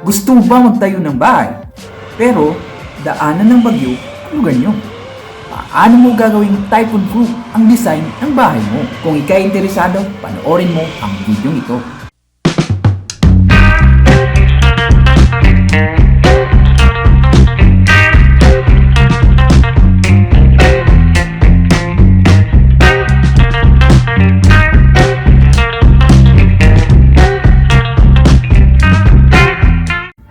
Gusto mo ba magtayo ng bahay? Pero, daanan ng bagyo ang lugar nyo. Paano mo gagawing typhoon-proof ang design ng bahay mo? Kung ikay interesado, panoorin mo ang video ito.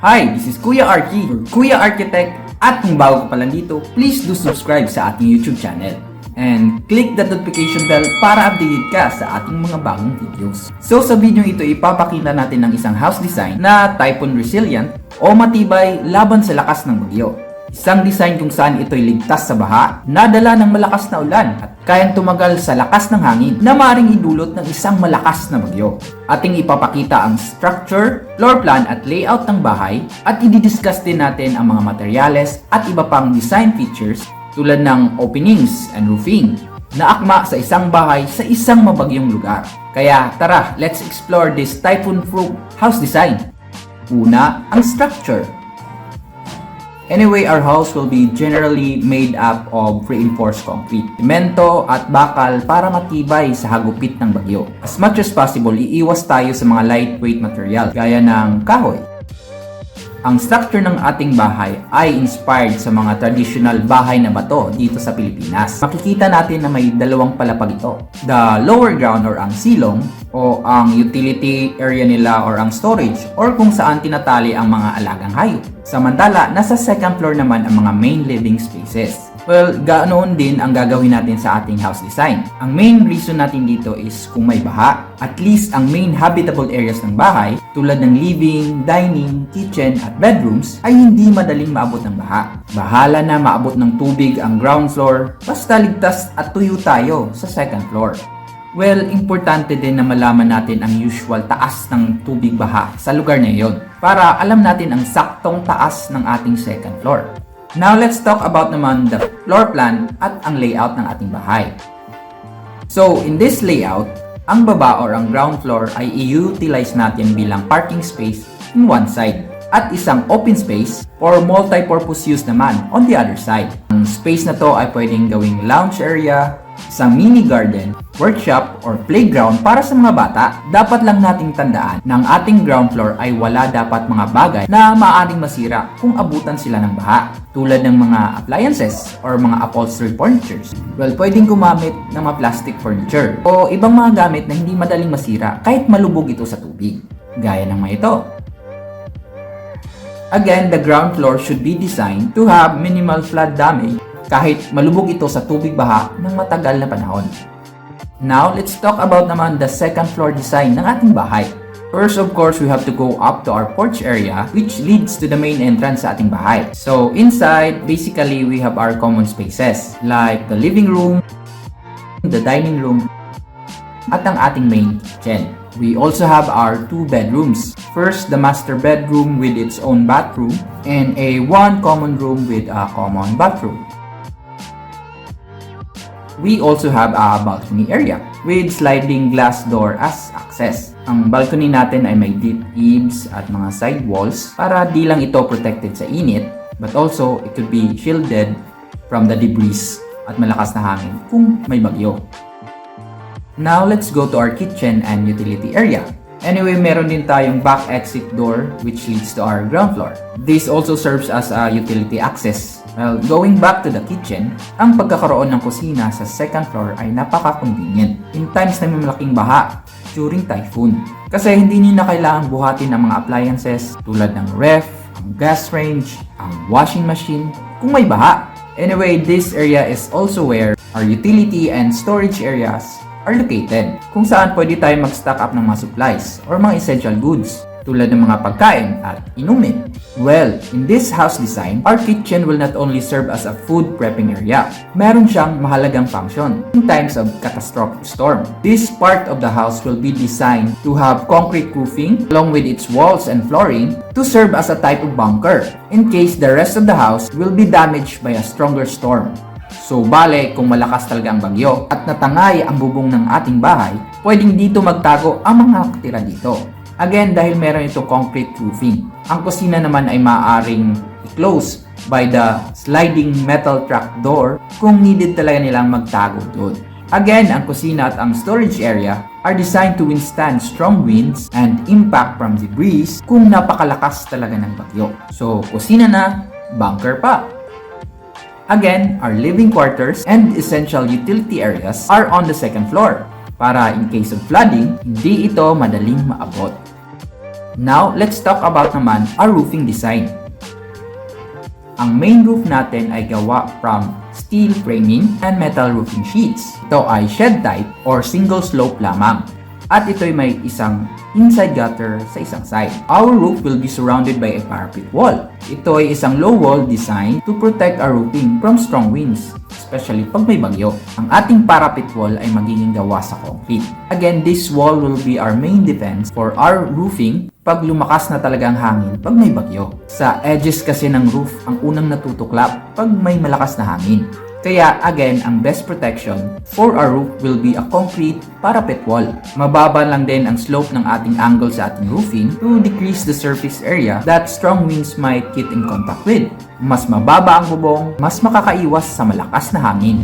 Hi, this is Kuya Archie or Kuya Architect, at kung bago ka pa lang dito, please do subscribe sa ating YouTube channel and click the notification bell para updated ka sa ating mga bagong videos. So sa video ito, ipapakita natin ng isang house design na typhoon resilient o matibay laban sa lakas ng bagyo. Isang design kung saan ito'y ligtas sa baha, nadala ng malakas na ulan at kayang tumagal sa lakas ng hangin na maaaring idulot ng isang malakas na bagyo. Ating ipapakita ang structure, floor plan at layout ng bahay at i-discuss din natin ang mga materyales at iba pang design features tulad ng openings and roofing na akma sa isang bahay sa isang mabagyong lugar. Kaya tara, let's explore this typhoon-proof house design. Una, ang structure. Anyway, our house will be generally made up of reinforced concrete, semento at bakal para matibay sa hagupit ng bagyo. As much as possible, iiwas tayo sa mga lightweight material gaya ng kahoy. Ang structure ng ating bahay ay inspired sa mga traditional bahay na bato dito sa Pilipinas. Makikita natin na may dalawang palapag ito. The lower ground or ang silong o ang utility area nila or ang storage or kung saan tinatali ang mga alagang hayop. Samantala, nasa second floor naman ang mga main living spaces. Well, ganoon din ang gagawin natin sa ating house design. Ang main reason natin dito is kung may baha, at least ang main habitable areas ng bahay tulad ng living, dining, kitchen at bedrooms ay hindi madaling maabot ng baha. Bahala na maabot ng tubig ang ground floor, basta ligtas at tuyo tayo sa second floor. Well, importante din na malaman natin ang usual taas ng tubig baha sa lugar na iyon para alam natin ang saktong taas ng ating second floor. Now, let's talk about naman the floor plan at ang layout ng ating bahay. So, in this layout, ang baba or ang ground floor ay i-utilize natin bilang parking space in one side at isang open space for multi-purpose use naman on the other side. Ang space na to ay pwedeng gawing lounge area, isang mini garden, workshop, or playground para sa mga bata. Dapat lang nating tandaan na ang ating ground floor ay wala dapat mga bagay na maaaring masira kung abutan sila ng baha, tulad ng mga appliances or mga upholstery furnitures. Well, pwedeng gumamit ng mga plastic furniture o ibang mga gamit na hindi madaling masira kahit malubog ito sa tubig, gaya ng mga ito. Again, the ground floor should be designed to have minimal flood damage kahit malubog ito sa tubig baha ng matagal na panahon. Now, let's talk about naman the second floor design ng ating bahay. First, of course, we have to go up to our porch area which leads to the main entrance sa ating bahay. So, inside, basically, we have our common spaces like the living room, the dining room, at ang ating main kitchen. We also have our two bedrooms. First, the master bedroom with its own bathroom and one common room with a common bathroom. We also have a balcony area with sliding glass door as access. Ang balcony natin ay may deep eaves at mga side walls para di lang ito protected sa init, but also it could be shielded from the debris at malakas na hangin kung may bagyo. Now, let's go to our kitchen and utility area. Anyway, meron din tayong back exit door which leads to our ground floor. This also serves as a utility access. Well, going back to the kitchen, ang pagkakaroon ng kusina sa second floor ay napaka-convenient in times na may malaking baha during typhoon. Kasi hindi niyo na kailangang buhatin ang mga appliances tulad ng ref, ang gas range, ang washing machine kung may baha. Anyway, this area is also where our utility and storage areas are located, kung saan pwede tayo mag-stock up ng mga supplies or mga essential goods tulad ng mga pagkain at inumin. Well, in this house design, our kitchen will not only serve as a food prepping area, meron siyang mahalagang function in times of catastrophic storm. This part of the house will be designed to have concrete roofing along with its walls and flooring to serve as a type of bunker in case the rest of the house will be damaged by a stronger storm. So bale, kung malakas talaga ang bagyo at natangay ang bubong ng ating bahay, pwedeng dito magtago ang mga nakatira dito. Again, dahil meron itong concrete roofing. Ang kusina naman ay maaaring i-close by the sliding metal trapdoor kung needed talaga nilang magtago doon. Again, ang kusina at ang storage area are designed to withstand strong winds and impact from debris kung napakalakas talaga ng bagyo. So, kusina na, bunker pa. Again, our living quarters and essential utility areas are on the second floor para in case of flooding, hindi ito madaling maabot. Now, let's talk about naman our roofing design. Ang main roof natin ay gawa from steel framing and metal roofing sheets. Ito ay shed type or single slope lamang. At ito ay may isang inside gutter sa isang side. Our roof will be surrounded by a parapet wall. Ito ay isang low wall designed to protect our roofing from strong winds, especially pag may bagyo. Ang ating parapet wall ay magiging gawa sa concrete. Again, this wall will be our main defense for our roofing pag lumakas na talaga ang hangin pag may bagyo. Sa edges kasi ng roof ang unang natutuklap pag may malakas na hangin. Kaya again, ang best protection for our roof will be a concrete parapet wall. Mababa lang din ang slope ng ating angle sa ating roofing to decrease the surface area that strong winds might get in contact with. Mas mababa ang bubong, mas makakaiwas sa malakas na hangin.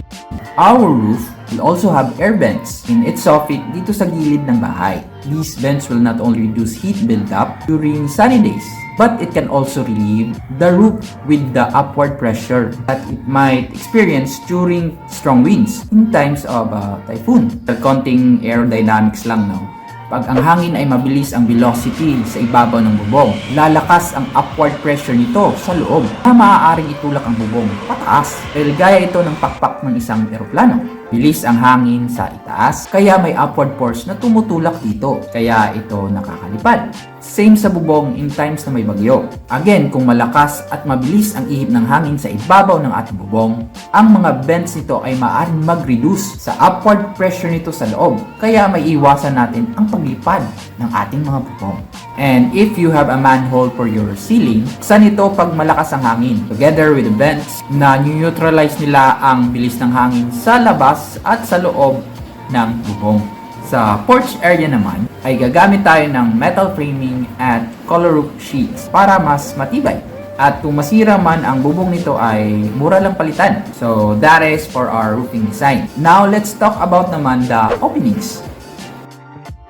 Our roof will also have air vents in its soffit dito sa gilid ng bahay. These vents will not only reduce heat buildup during sunny days, but it can also relieve the roof with the upward pressure that it might experience during strong winds in times of typhoon. Konting aerodynamics lang, no? Pag ang hangin ay mabilis ang velocity sa ibabaw ng bubong, lalakas ang upward pressure nito sa loob na maaaring itulak ang bubong pataas. Dahil gaya ito ng pakpak ng isang eroplano. Bilis ang hangin sa itaas, kaya may upward force na tumutulak dito, kaya ito nakakalipad. Same sa bubong in times na may bagyo. Again, kung malakas at mabilis ang ihip ng hangin sa ibabaw ng ating bubong, ang mga vents nito ay maaaring mag-reduce sa upward pressure nito sa loob, kaya may iwasan natin ang paglipad ng ating mga bubong. And if you have a manhole for your ceiling, saan ito pag malakas ang hangin? Together with the vents na neutralize nila ang bilis ng hangin sa labas at sa loob ng bubong. Sa porch area naman, ay gagamit tayo ng metal framing at color roof sheets para mas matibay. At kung masira man ang bubong nito ay mura lang palitan. So that is for our roofing design. Now let's talk about naman the openings.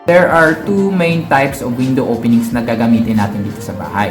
There are two main types of window openings na gagamitin natin dito sa bahay.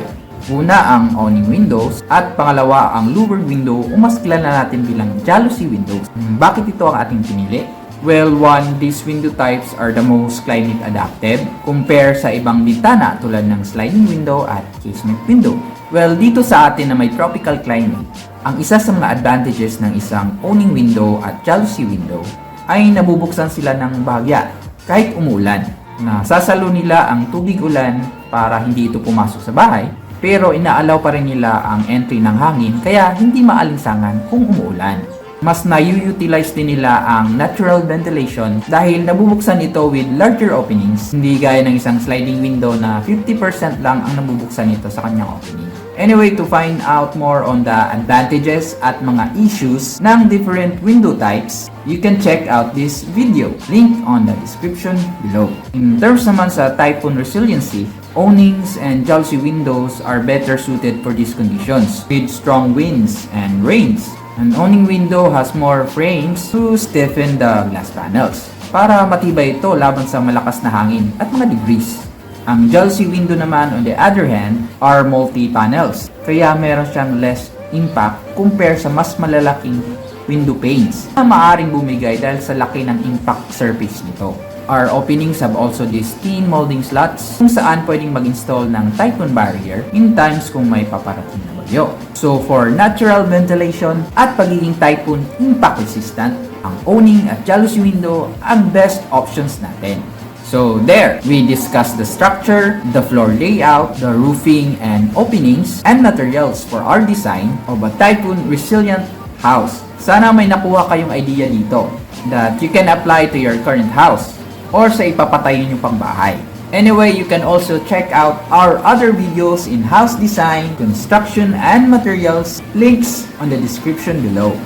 Una ang awning windows at pangalawa ang louvered window o mas kilala natin bilang jalousie windows. Bakit ito ang ating pinili? Well, one, these window types are the most climate adapted compare sa ibang bintana tulad ng sliding window at casement window. Well, dito sa atin na may tropical climate, ang isa sa mga advantages ng isang awning window at jalousie window ay nabubuksan sila ng bahagya kahit umuulan. Nasasalo nila ang tubig ulan para hindi ito pumasok sa bahay, pero inaalaw pa rin nila ang entry ng hangin kaya hindi maalinsangan kung umuulan. Mas na-utilize din nila ang natural ventilation dahil nabubuksan ito with larger openings, hindi gaya ng isang sliding window na 50% lang ang nabubuksan nito sa kanyang opening. Anyway, to find out more on the advantages at mga issues ng different window types, you can check out this video, link on the description below. In terms naman sa typhoon resiliency, awnings and jalousie windows are better suited for these conditions with strong winds and rains. An awning window has more frames to stiffen the glass panels para matibay ito laban sa malakas na hangin at mga debris. Ang jalousie window naman, on the other hand, are multi-panels, kaya meron siyang less impact compare sa mas malalaking window panes na maaaring bumigay dahil sa laki ng impact surface nito. Our openings have also these thin molding slots kung saan pwedeng mag-install ng typhoon barrier in times kung may paparating na bagyo. So for natural ventilation at pagiging typhoon impact resistant, ang awning at jalousie window ang best options natin. So there, we discussed the structure, the floor layout, the roofing and openings, and materials for our design of a typhoon-resilient house. Sana may nakuha kayong idea dito that you can apply to your current house or sa ipapatayo nyo pang bahay. Anyway, you can also check out our other videos in house design, construction, and materials, links on the description below.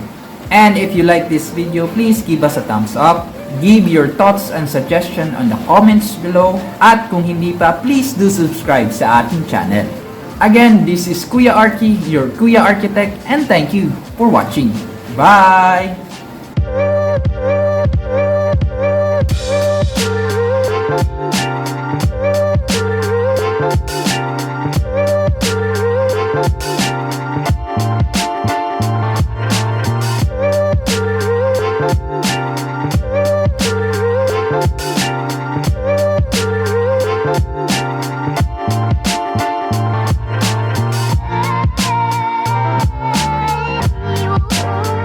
And if you like this video, please give us a thumbs up. Give your thoughts and suggestion on the comments below. At kung hindi pa, please do subscribe sa ating channel. Again, this is Kuya Archie, your Kuya Architect, and thank you for watching. Bye!